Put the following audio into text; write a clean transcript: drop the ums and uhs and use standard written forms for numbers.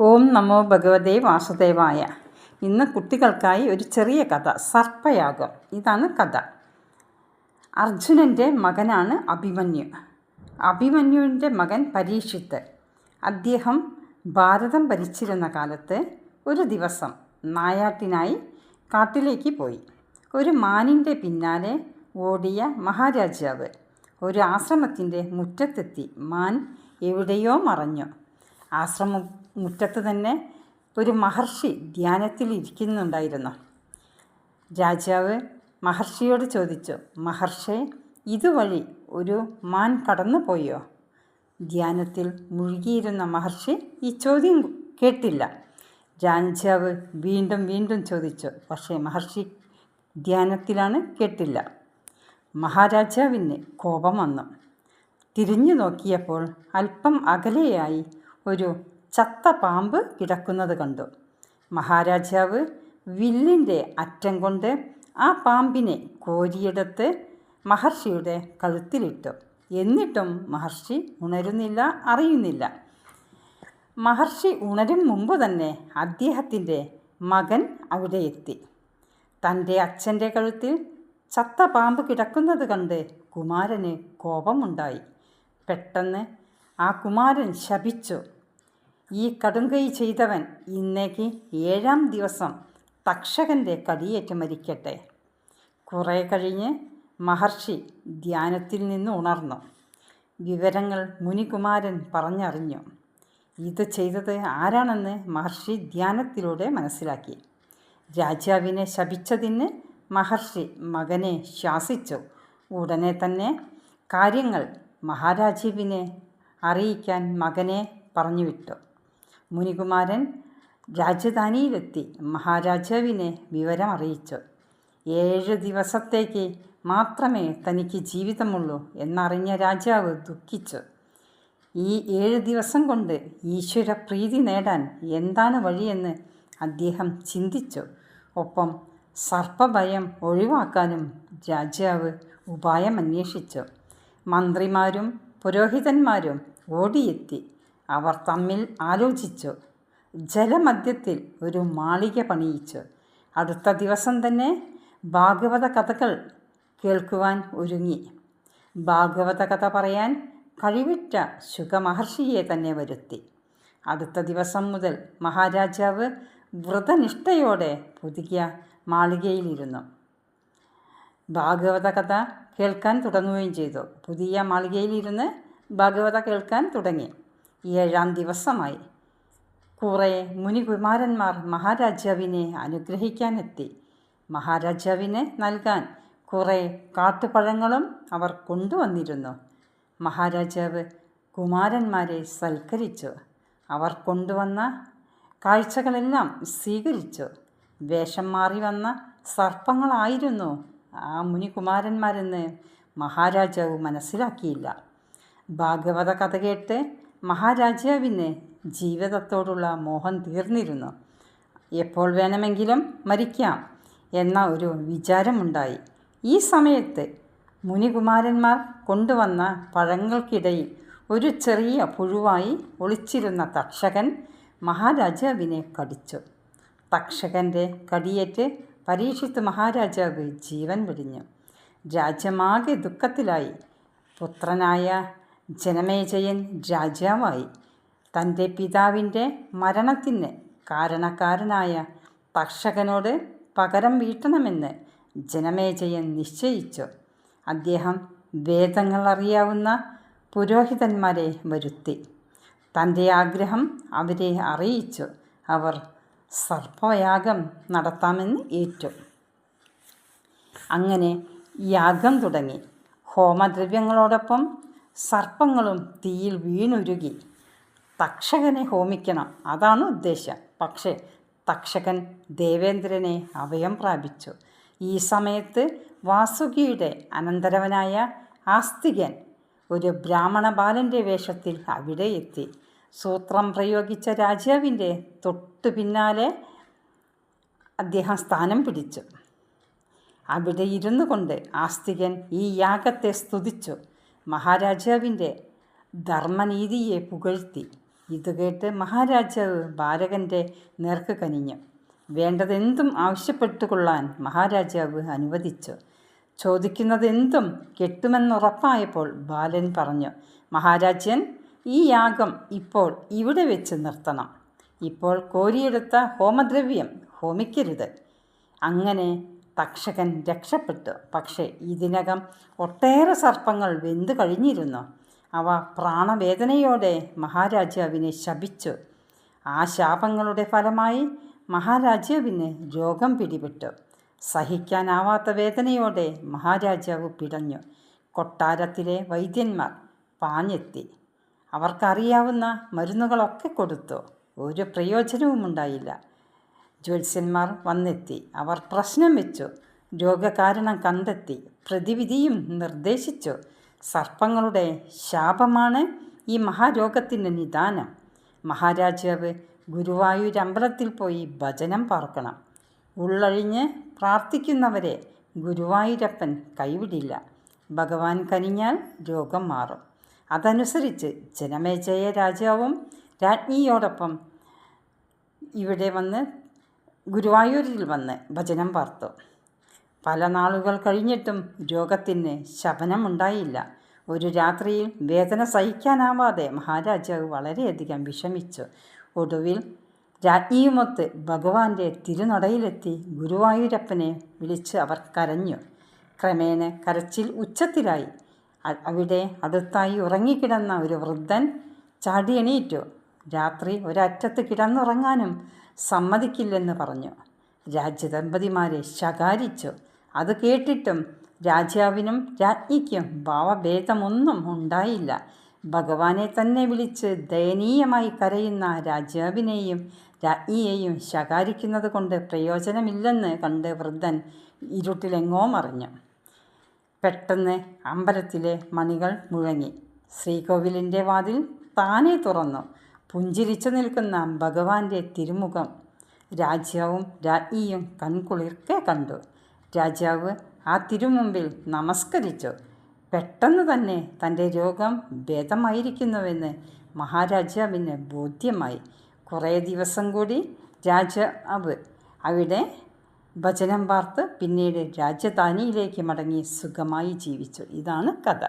ഓം നമോ ഭഗവതേ വാസുദേവായ. ഇന്ന് കുട്ടികൾക്കായി ഒരു ചെറിയ കഥ, സർപ്പയാഗം. ഇതാണ് കഥ. അർജുനൻ്റെ മകനാണ് അഭിമന്യു. അഭിമന്യുവിൻ്റെ മകൻ പരീക്ഷിത്ത്. അദ്ദേഹം ഭാരതം ഭരിച്ചിരുന്ന കാലത്ത് ഒരു ദിവസം നായാട്ടിനായി കാട്ടിലേക്ക് പോയി. ഒരു മാനിൻ്റെ പിന്നാലെ ഓടിയ മഹാരാജാവ് ഒരു ആശ്രമത്തിൻ്റെ മുറ്റത്തെത്തി. മാൻ എവിടെയോ മറഞ്ഞു. മുറ്റത്ത് തന്നെ ഒരു മഹർഷി ധ്യാനത്തിലിരിക്കുന്നുണ്ടായിരുന്നു. രാജാവ് മഹർഷിയോട് ചോദിച്ചു, മഹർഷി, ഇതുവഴി ഒരു മാൻ കടന്നു പോയോ? ധ്യാനത്തിൽ മുഴുകിയിരുന്ന മഹർഷി ഈ ചോദ്യം കേട്ടില്ല. രാജാവ് വീണ്ടും ചോദിച്ചു. പക്ഷേ മഹർഷി ധ്യാനത്തിലാണ്, കേട്ടില്ല. മഹാരാജാവിന് കോപം വന്നു. തിരിഞ്ഞു നോക്കിയപ്പോൾ അല്പം അകലെയായി ഒരു ചത്ത പാമ്പ് കിടക്കുന്നത് കണ്ടു. മഹാരാജാവ് വില്ലിൻ്റെ അറ്റം കൊണ്ട് ആ പാമ്പിനെ കോരിയെടുത്ത് മഹർഷിയുടെ കഴുത്തിലിട്ടു. എന്നിട്ടും മഹർഷി ഉണരുന്നില്ല, അറിയുന്നില്ല. മഹർഷി ഉണരും മുമ്പ് തന്നെ അദ്ദേഹത്തിൻ്റെ മകൻ അവിടെ എത്തി. തൻ്റെ അച്ഛൻ്റെ കഴുത്തിൽ ചത്ത പാമ്പ് കിടക്കുന്നത് കണ്ട് കുമാരന് കോപമുണ്ടായി. പെട്ടെന്ന് ആ കുമാരൻ ശപിച്ചു, ഈ കടുംകൈ ചെയ്തവൻ ഇന്നേക്ക് 7-ാം ദിവസം തക്ഷകൻ്റെ കടിയേറ്റ് മരിക്കട്ടെ. കുറേ കഴിഞ്ഞ് മഹർഷി ധ്യാനത്തിൽ നിന്ന് ഉണർന്നു. വിവരങ്ങൾ മുനികുമാരൻ പറഞ്ഞറിഞ്ഞു. ഇത് ചെയ്തത് ആരാണെന്ന് മഹർഷി ധ്യാനത്തിലൂടെ മനസ്സിലാക്കി. രാജാവിനെ ശപിച്ചതിന് മഹർഷി മകനെ ശാസിച്ചു. ഉടനെ തന്നെ കാര്യങ്ങൾ മഹാരാജാവിനെ അറിയിക്കാൻ മകനെ പറഞ്ഞുവിട്ടു. മുനികുമാരൻ രാജധാനിയിലെത്തി മഹാരാജാവിനെ വിവരം അറിയിച്ചു. 7 ദിവസത്തേക്ക് മാത്രമേ തനിക്ക് ജീവിതമുള്ളൂ എന്നറിഞ്ഞ രാജാവ് ദുഃഖിച്ചു. ഈ 7 ദിവസം കൊണ്ട് ഈശ്വരപ്രീതി നേടാൻ എന്താണ് വഴിയെന്ന് അദ്ദേഹം ചിന്തിച്ചു. ഒപ്പം സർപ്പഭയം ഒഴിവാക്കാനും രാജാവ് ഉപായം അന്വേഷിച്ചു. മന്ത്രിമാരും പുരോഹിതന്മാരും ഓടിയെത്തി. അവർ തമ്മിൽ ആലോചിച്ചു. ജലമധ്യത്തിൽ ഒരു മാളിക പണിയിച്ചു. അടുത്ത ദിവസം തന്നെ ഭാഗവത കഥകൾ കേൾക്കുവാൻ ഒരുങ്ങി. ഭാഗവത കഥ പറയാൻ കഴിവിറ്റ ശുകമഹർഷിയെ തന്നെ വരുത്തി. അടുത്ത ദിവസം മുതൽ മഹാരാജാവ് വ്രതനിഷ്ഠയോടെ പുതിയ മാളികയിലിരുന്നു. ഭാഗവത കഥ കേൾക്കാൻ തുടങ്ങുകയും ചെയ്തു. പുതിയ മാളികയിലിരുന്ന് ഭാഗവത കേൾക്കാൻ തുടങ്ങി. 7-ാം ദിവസമായി. കുറേ മുനികുമാരന്മാർ മഹാരാജാവിനെ അനുഗ്രഹിക്കാനെത്തി. മഹാരാജാവിന് നൽകാൻ കുറേ കാട്ടുപഴങ്ങളും അവർ കൊണ്ടുവന്നിരുന്നു. മഹാരാജാവ് കുമാരന്മാരെ സൽക്കരിച്ചു. അവർ കൊണ്ടുവന്ന കാഴ്ചകളെല്ലാം സ്വീകരിച്ചു. വേഷം മാറി വന്ന സർപ്പങ്ങളായിരുന്നു ആ മുനികുമാരന്മാരെന്ന് മഹാരാജാവ് മനസ്സിലാക്കിയില്ല. ഭാഗവത കഥ കേട്ട് മഹാരാജാവിന് ജീവിതത്തോടുള്ള മോഹം തീർന്നിരുന്നു. എപ്പോൾ വേണമെങ്കിലും മരിക്കാം എന്ന ഒരു വിചാരമുണ്ടായി. ഈ സമയത്ത് മുനികുമാരന്മാർ കൊണ്ടുവന്ന പഴങ്ങൾക്കിടയിൽ ഒരു ചെറിയ പുഴുവായി ഒളിച്ചിരുന്ന തക്ഷകൻ മഹാരാജാവിനെ കടിച്ചു. തക്ഷകൻ്റെ കടിയേറ്റ് പരീക്ഷിത്ത് മഹാരാജാവ് ജീവൻ വെടിഞ്ഞു. രാജ്യമാകെ ദുഃഖത്തിലായി. പുത്രനായ ജനമേജയൻ രാജാവായി. തൻ്റെ പിതാവിൻ്റെ മരണത്തിന് കാരണക്കാരനായ തക്ഷകനോട് പകരം വീട്ടണമെന്ന് ജനമേജയൻ നിശ്ചയിച്ചു. അദ്ദേഹം വേദങ്ങൾ അറിയാവുന്ന പുരോഹിതന്മാരെ വരുത്തി. തൻ്റെ ആഗ്രഹം അവരെ അറിയിച്ചു. അവർ സർപ്പയാഗം നടത്താമെന്ന് ഏറ്റു. അങ്ങനെ യാഗം തുടങ്ങി. ഹോമദ്രവ്യങ്ങളോടൊപ്പം സർപ്പങ്ങളും തീയിൽ വീണുരുകി. തക്ഷകനെ ഹോമിക്കണം, അതാണ് ഉദ്ദേശം. പക്ഷേ തക്ഷകൻ ദേവേന്ദ്രനെ അഭയം പ്രാപിച്ചു. ഈ സമയത്ത് വാസുകിയുടെ അനന്തരവനായ ആസ്തികൻ ഒരു ബ്രാഹ്മണ ബാലൻ്റെ വേഷത്തിൽ അവിടെ എത്തി. സൂത്രം പ്രയോഗിച്ച രാജാവിൻ്റെ തൊട്ടു പിന്നാലെ അദ്ദേഹം സ്ഥാനം പിടിച്ചു. അവിടെ ഇരുന്നു കൊണ്ട് ആസ്തികൻ ഈ യാഗത്തെ സ്തുതിച്ചു. മഹാരാജാവിൻ്റെ ധർമ്മനീതിയെ പുകഴ്ത്തി. ഇത് കേട്ട് മഹാരാജാവ് ബാലകൻ്റെ നേർക്ക് കനിഞ്ഞു. വേണ്ടതെന്തും ആവശ്യപ്പെട്ടുകൊള്ളാൻ മഹാരാജാവ് അനുവദിച്ചു. ചോദിക്കുന്നതെന്തും കിട്ടുമെന്നുറപ്പായപ്പോൾ ബാലൻ പറഞ്ഞു, മഹാരാജൻ, ഈ യാഗം ഇപ്പോൾ ഇവിടെ വെച്ച് നിർത്തണം. ഇപ്പോൾ കോരിയെടുത്ത ഹോമദ്രവ്യം ഹോമിക്കരുത്. അങ്ങനെ തക്ഷകൻ രക്ഷപ്പെട്ടു. പക്ഷേ ഇതിനകം ഒട്ടേറെ സർപ്പങ്ങൾ വെന്തു കഴിഞ്ഞിരുന്നു. അവ പ്രാണവേദനയോടെ മഹാരാജാവിനെ ശപിച്ചു. ആ ശാപങ്ങളുടെ ഫലമായി മഹാരാജാവിന് രോഗം പിടിപെട്ടു. സഹിക്കാനാവാത്ത വേദനയോടെ മഹാരാജാവ് പിടഞ്ഞു. കൊട്ടാരത്തിലെ വൈദ്യന്മാർ പാഞ്ഞെത്തി. അവർക്കറിയാവുന്ന മരുന്നുകളൊക്കെ കൊടുത്തു. ഒരു പ്രയോജനവുമുണ്ടായില്ല. ജ്യോത്സ്യന്മാർ വന്നെത്തി. അവർ പ്രശ്നം വെച്ചു. രോഗകാരണം കണ്ടെത്തി. പ്രതിവിധിയും നിർദ്ദേശിച്ചു. സർപ്പങ്ങളുടെ ശാപമാണ് ഈ മഹാരോഗത്തിന് നിദാനം. മഹാരാജാവ് ഗുരുവായൂർ അമ്പലത്തിൽ പോയി ഭജനം പാർക്കണം. ഉള്ളഴിഞ്ഞ് പ്രാർത്ഥിക്കുന്നവരെ ഗുരുവായൂരപ്പൻ കൈവിടില്ല. ഭഗവാൻ കനിഞ്ഞാൽ രോഗം മാറും. അതനുസരിച്ച് ജനമേജയ രാജാവും രാജ്ഞിയോടൊപ്പം ഇവിടെ വന്ന് ഗുരുവായൂരിൽ വന്ന് ഭജനം പാർത്തു. പല നാളുകൾ കഴിഞ്ഞിട്ടും രോഗത്തിന് ശമനമുണ്ടായില്ല. ഒരു രാത്രിയിൽ വേദന സഹിക്കാനാവാതെ മഹാരാജാവ് വളരെയധികം വിഷമിച്ചു. ഒടുവിൽ രാജ്ഞിയുമൊത്ത് ഭഗവാന്റെ തിരുനടയിലെത്തി ഗുരുവായൂരപ്പനെ വിളിച്ച് അവർ കരഞ്ഞു. ക്രമേണ കരച്ചിൽ ഉച്ചത്തിലായി. അവിടെ അടുത്തായി ഉറങ്ങിക്കിടന്ന ഒരു വൃദ്ധൻ ചാടിയെണീറ്റു. രാത്രി ഒരറ്റത്ത് കിടന്നുറങ്ങാനും സമ്മതിക്കില്ലെന്ന് പറഞ്ഞു. രാജ്യദമ്പതിമാരെ ശകാരിച്ചു. അത് കേട്ടിട്ടും രാജാവിനും രാജ്ഞിക്കും ഭാവഭേദമൊന്നും ഉണ്ടായില്ല. ഭഗവാനെ തന്നെ വിളിച്ച് ദയനീയമായി കരയുന്ന രാജാവിനെയും രാജ്ഞിയെയും ശകാരിക്കുന്നത് കൊണ്ട് പ്രയോജനമില്ലെന്ന് കണ്ട് വൃദ്ധൻ ഇരുട്ടിലെങ്ങോ മറിഞ്ഞു. പെട്ടെന്ന് അമ്പലത്തിലെ മണികൾ മുഴങ്ങി. ശ്രീകോവിലിൻ്റെ വാതിൽ താനെ തുറന്നു. പുഞ്ചിരിച്ചു നിൽക്കുന്ന ഭഗവാന്റെ തിരുമുഖം രാജാവും രാജ്ഞിയും കൺകുളിർക്കെ കണ്ടു. രാജാവ് ആ തിരുമുമ്പിൽ നമസ്കരിച്ചു. പെട്ടെന്ന് തന്നെ തൻ്റെ രോഗം ഭേദമായിരിക്കുന്നുവെന്ന് മഹാരാജാവിന് ബോധ്യമായി. കുറേ ദിവസം കൂടി രാജാവ് അവിടെ ഭജനം പാർത്ത് പിന്നീട് രാജധാനിയിലേക്ക് മടങ്ങി സുഖമായി ജീവിച്ചു. ഇതാണ് കഥ.